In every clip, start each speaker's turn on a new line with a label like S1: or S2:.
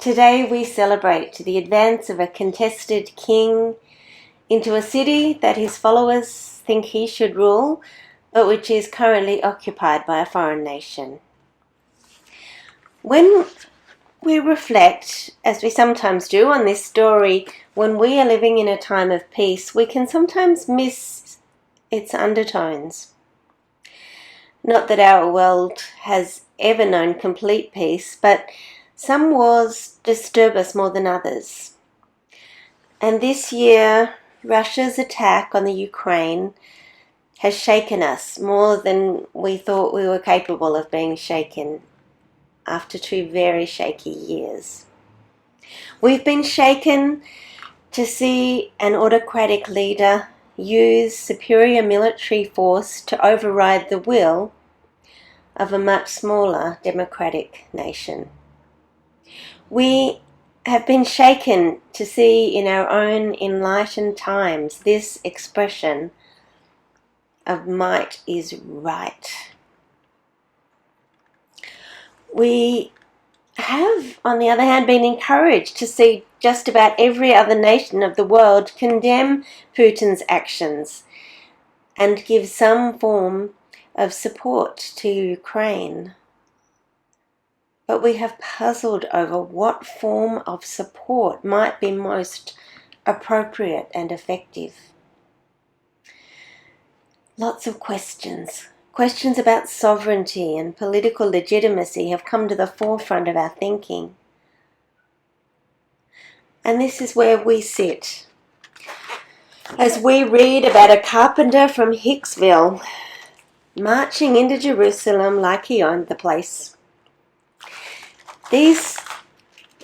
S1: Today we celebrate the advance of a contested king into a city that his followers think he should rule, but which is currently occupied by a foreign nation. When we reflect, as we sometimes do, on this story, when we are living in a time of peace, we can sometimes miss its undertones. Not that our world has ever known complete peace, but some wars disturb us more than others. And this year, Russia's attack on the Ukraine has shaken us more than we thought we were capable of being shaken after 2 very shaky years. We've been shaken to see an autocratic leader use superior military force to override the will of a much smaller democratic nation. We have been shaken to see in our own enlightened times this expression of might is right. We have, on the other hand, been encouraged to see just about every other nation of the world condemn Putin's actions and give some form of support to Ukraine. But we have puzzled over what form of support might be most appropriate and effective. Lots of questions. Questions about sovereignty and political legitimacy have come to the forefront of our thinking. And this is where we sit, as we read about a carpenter from Hicksville marching into Jerusalem like he owned the place. These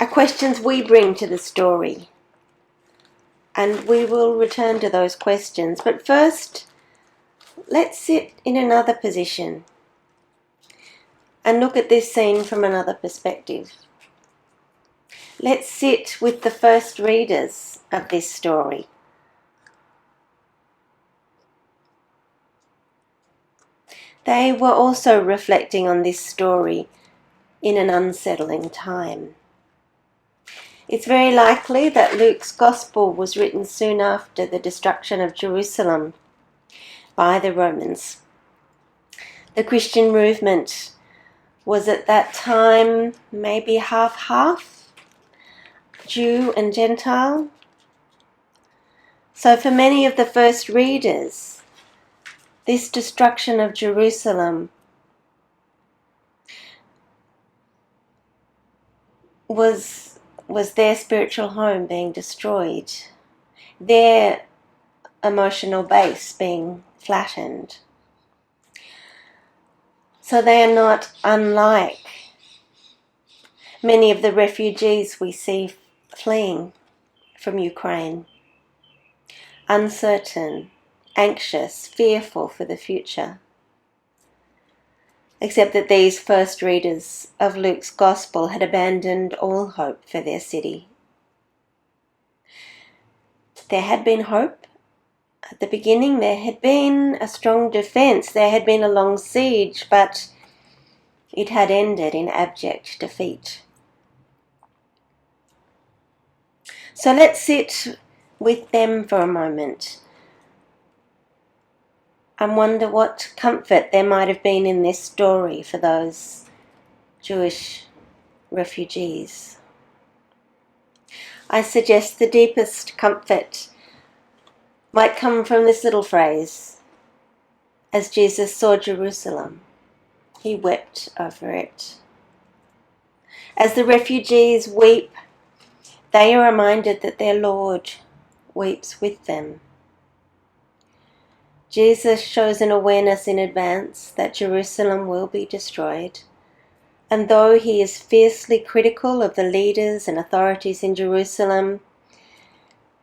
S1: are questions we bring to the story, and we will return to those questions. But first, let's sit in another position and look at this scene from another perspective. Let's sit with the first readers of this story. They were also reflecting on this story in an unsettling time. It's very likely that Luke's Gospel was written soon after the destruction of Jerusalem by the Romans. The Christian movement was at that time maybe half-half, Jew and Gentile. So for many of the first readers, this destruction of Jerusalem was their spiritual home being destroyed, their emotional base being flattened. So they are not unlike many of the refugees we see fleeing from Ukraine, uncertain, anxious, fearful for the future. Except that these first readers of Luke's Gospel had abandoned all hope for their city. There had been hope. At the beginning there had been a strong defense, there had been a long siege, but it had ended in abject defeat. So let's sit with them for a moment and wonder what comfort there might have been in this story for those Jewish refugees. I suggest the deepest comfort might come from this little phrase: as Jesus saw Jerusalem, he wept over it. As the refugees weep, they are reminded that their Lord weeps with them. Jesus shows an awareness in advance that Jerusalem will be destroyed, and though he is fiercely critical of the leaders and authorities in Jerusalem,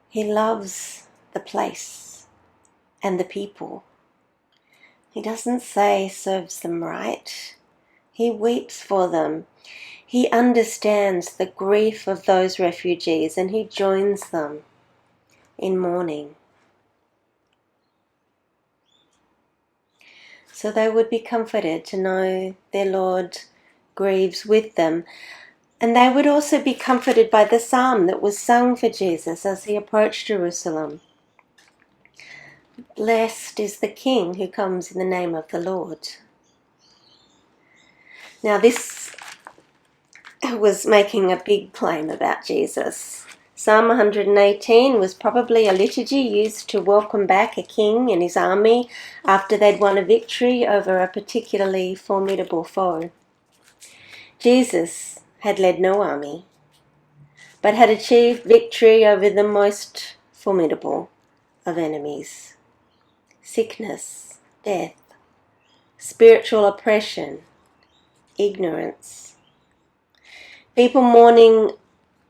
S1: he loves the place and the people. He doesn't say serves them right. He weeps for them. He understands the grief of those refugees and he joins them in mourning. So they would be comforted to know their Lord grieves with them. And they would also be comforted by the psalm that was sung for Jesus as he approached Jerusalem. Blessed is the King who comes in the name of the Lord. Now this was making a big claim about Jesus. Psalm 118 was probably a liturgy used to welcome back a king and his army after they'd won a victory over a particularly formidable foe. Jesus had led no army, but had achieved victory over the most formidable of enemies: sickness, death, spiritual oppression, ignorance. People mourning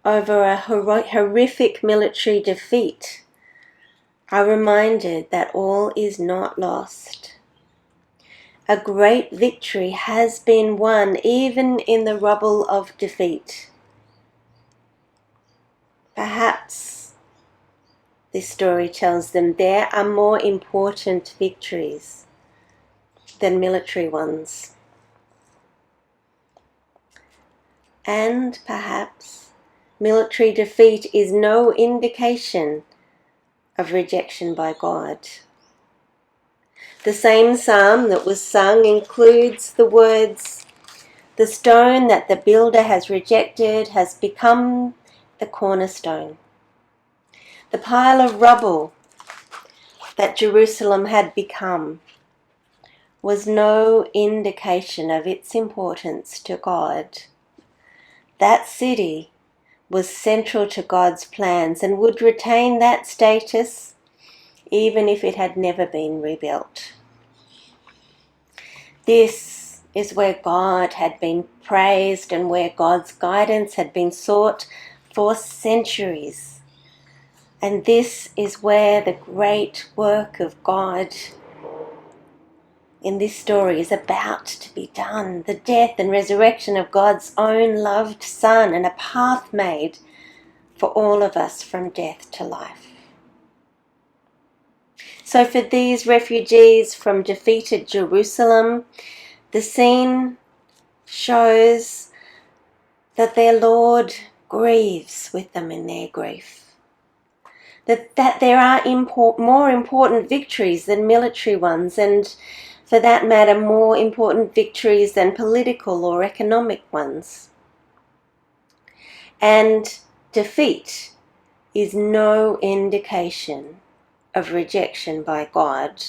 S1: over a horrific military defeat are reminded that all is not lost. A great victory has been won even in the rubble of defeat. Perhaps this story tells them there are more important victories than military ones. And perhaps military defeat is no indication of rejection by God. The same psalm that was sung includes the words, "The stone that the builder has rejected has become the cornerstone." The pile of rubble that Jerusalem had become was no indication of its importance to God. That city was central to God's plans and would retain that status even if it had never been rebuilt. This is where God had been praised and where God's guidance had been sought for centuries. And this is where the great work of God in this story is about to be done. The death and resurrection of God's own loved Son, and a path made for all of us from death to life. So for these refugees from defeated Jerusalem, the scene shows that their Lord grieves with them in their grief. That there are more important victories than military ones, and for that matter, more important victories than political or economic ones. And defeat is no indication of rejection by God.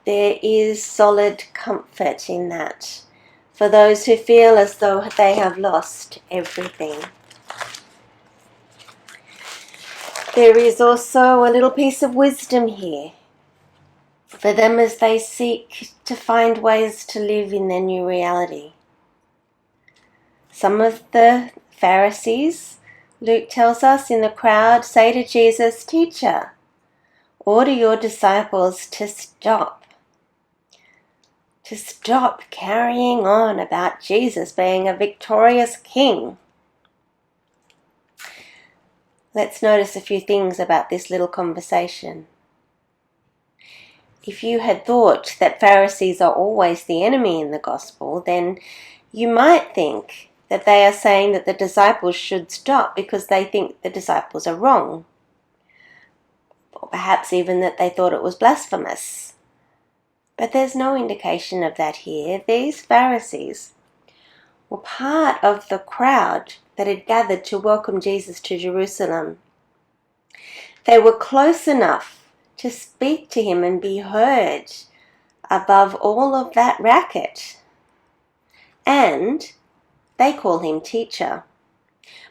S1: There is solid comfort in that for those who feel as though they have lost everything. There is also a little piece of wisdom here for them as they seek to find ways to live in their new reality. Some of the Pharisees, Luke tells us, in the crowd say to Jesus, "Teacher, order your disciples to stop carrying on about Jesus being a victorious king." Let's notice a few things about this little conversation. If you had thought that Pharisees are always the enemy in the gospel, then you might think that they are saying that the disciples should stop because they think the disciples are wrong. Or perhaps even that they thought it was blasphemous. But there's no indication of that here. These Pharisees were part of the crowd that had gathered to welcome Jesus to Jerusalem. They were close enough to speak to him and be heard above all of that racket. And they call him teacher.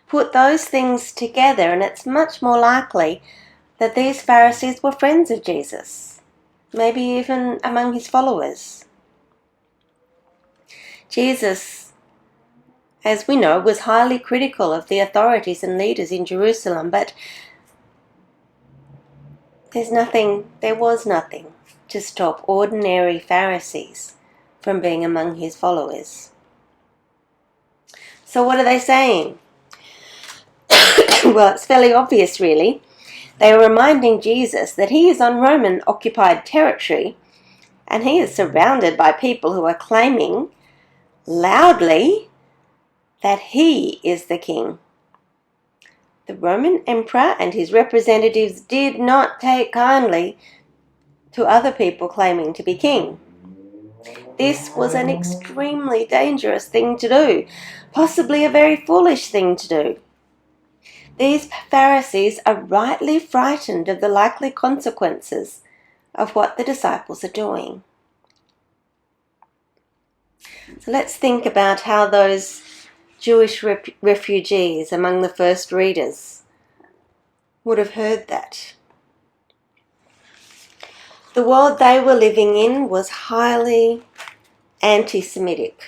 S1: Put those things together and it's much more likely that these Pharisees were friends of Jesus, maybe even among his followers. Jesus, as we know, was highly critical of the authorities and leaders in Jerusalem, but there was nothing to stop ordinary Pharisees from being among his followers. So what are they saying? Well, it's fairly obvious, really. They are reminding Jesus that he is on Roman-occupied territory and he is surrounded by people who are claiming loudly that he is the king. The Roman emperor and his representatives did not take kindly to other people claiming to be king. This was an extremely dangerous thing to do, possibly a very foolish thing to do. These Pharisees are rightly frightened of the likely consequences of what the disciples are doing. So let's think about how those Jewish refugees among the first readers would have heard that. The world they were living in was highly anti-Semitic.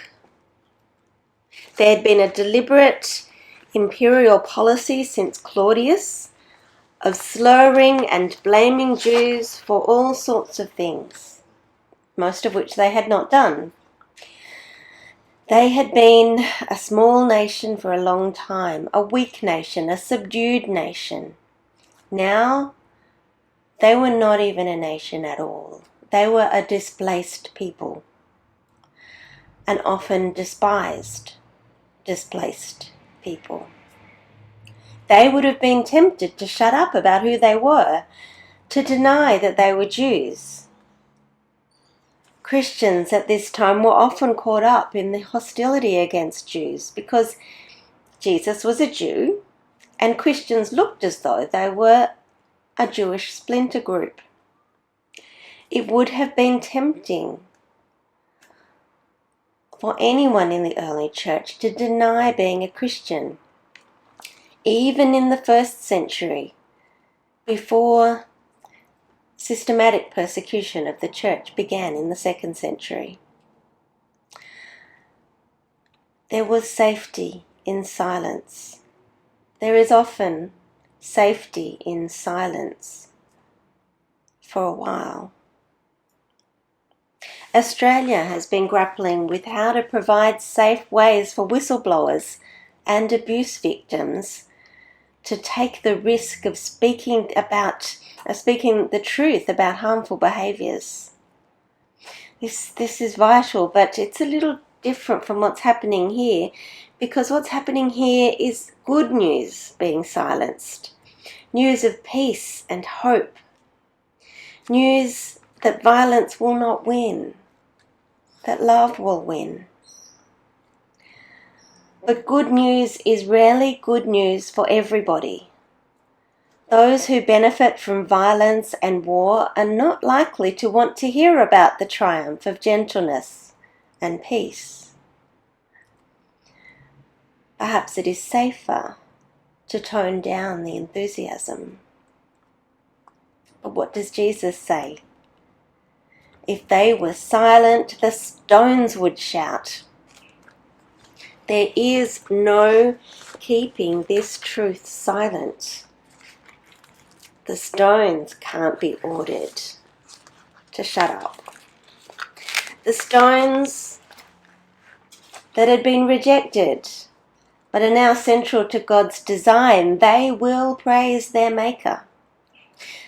S1: There had been a deliberate imperial policy since Claudius of slurring and blaming Jews for all sorts of things, most of which they had not done. They had been a small nation for a long time, a weak nation, a subdued nation. Now, they were not even a nation at all. They were a displaced people, and often despised, displaced people. They would have been tempted to shut up about who they were, to deny that they were Jews. Christians at this time were often caught up in the hostility against Jews because Jesus was a Jew and Christians looked as though they were a Jewish splinter group. It would have been tempting for anyone in the early church to deny being a Christian, even in the first century, before systematic persecution of the church began in the second century. There was safety in silence. There is often safety in silence for a while. Australia has been grappling with how to provide safe ways for whistleblowers and abuse victims to take the risk of speaking the truth about harmful behaviours. This is vital, but it's a little different from what's happening here, because what's happening here is good news being silenced, news of peace and hope, news that violence will not win, that love will win. But good news is rarely good news for everybody. Those who benefit from violence and war are not likely to want to hear about the triumph of gentleness and peace. Perhaps it is safer to tone down the enthusiasm. But what does Jesus say? If they were silent, the stones would shout. There is no keeping this truth silent. The stones can't be ordered to shut up. The stones that had been rejected but are now central to God's design, they will praise their Maker.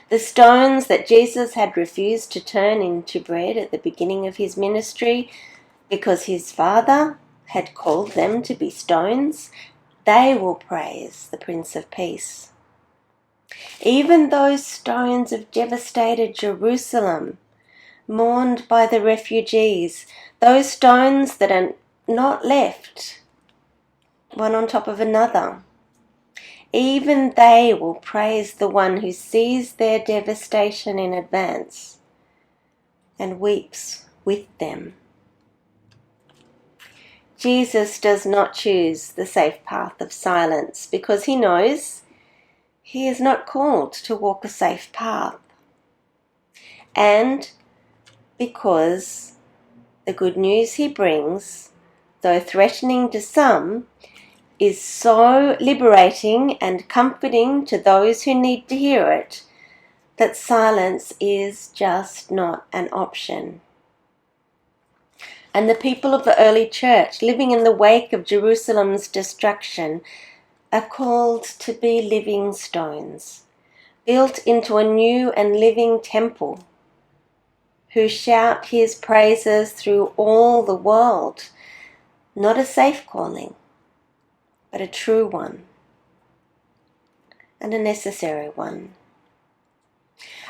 S1: The stones that Jesus had refused to turn into bread at the beginning of his ministry because his Father had called them to be stones, they will praise the Prince of Peace. Even those stones of devastated Jerusalem, mourned by the refugees, those stones that are not left one on top of another, even they will praise the one who sees their devastation in advance and weeps with them. Jesus does not choose the safe path of silence because he knows he is not called to walk a safe path, and because the good news he brings, though threatening to some, is so liberating and comforting to those who need to hear it, that silence is just not an option. And the people of the early church, living in the wake of Jerusalem's destruction, are called to be living stones, built into a new and living temple, who shout his praises through all the world. Not a safe calling, but a true one and a necessary one.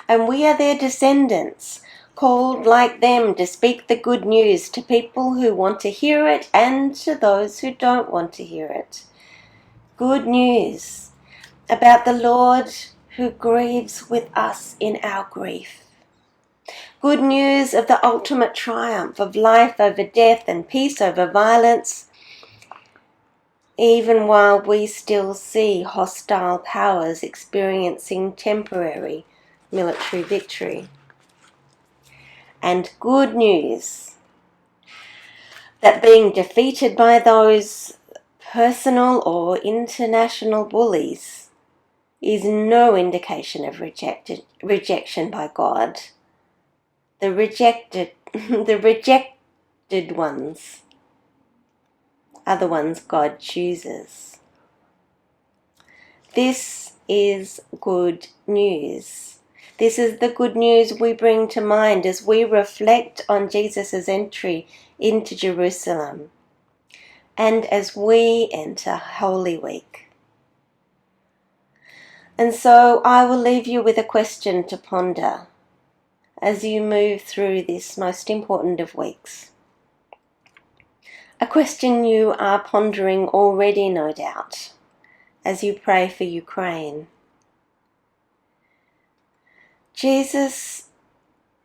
S1: And we are their descendants, called like them to speak the good news to people who want to hear it and to those who don't want to hear it. Good news about the Lord who grieves with us in our grief. Good news of the ultimate triumph of life over death and peace over violence, even while we still see hostile powers experiencing temporary military victory. And good news that being defeated by those personal or international bullies is no indication of rejection by God. The rejected ones are the ones God chooses. This is good news. This is the good news we bring to mind as we reflect on Jesus' entry into Jerusalem and as we enter Holy Week. And so I will leave you with a question to ponder as you move through this most important of weeks. A question you are pondering already, no doubt, as you pray for Ukraine. Jesus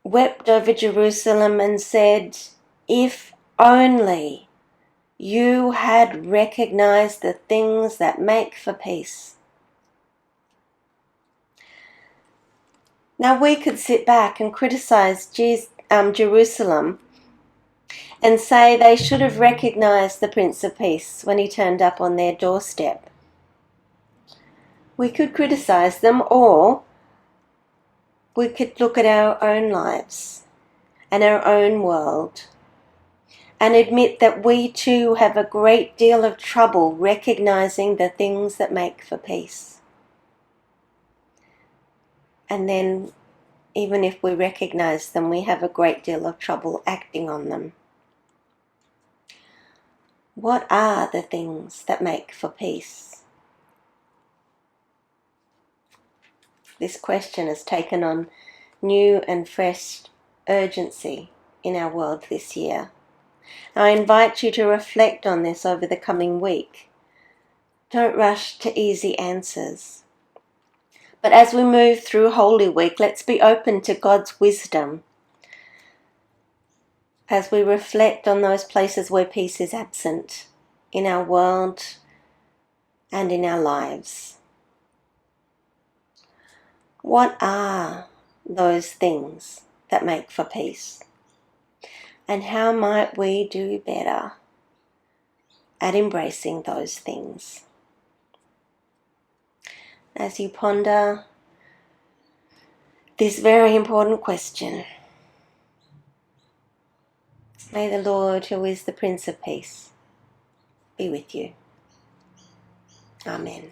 S1: wept over Jerusalem and said, "If only you had recognized the things that make for peace." Now we could sit back and criticize Jerusalem and say they should have recognized the Prince of Peace when he turned up on their doorstep. We could criticize them, or we could look at our own lives and our own world and admit that we too have a great deal of trouble recognizing the things that make for peace. And then, even if we recognize them, we have a great deal of trouble acting on them. What are the things that make for peace? This question has taken on new and fresh urgency in our world this year. I invite you to reflect on this over the coming week. Don't rush to easy answers. But as we move through Holy Week, let's be open to God's wisdom as we reflect on those places where peace is absent in our world and in our lives. What are those things that make for peace? And how might we do better at embracing those things? As you ponder this very important question, may the Lord, who is the Prince of Peace, be with you. Amen.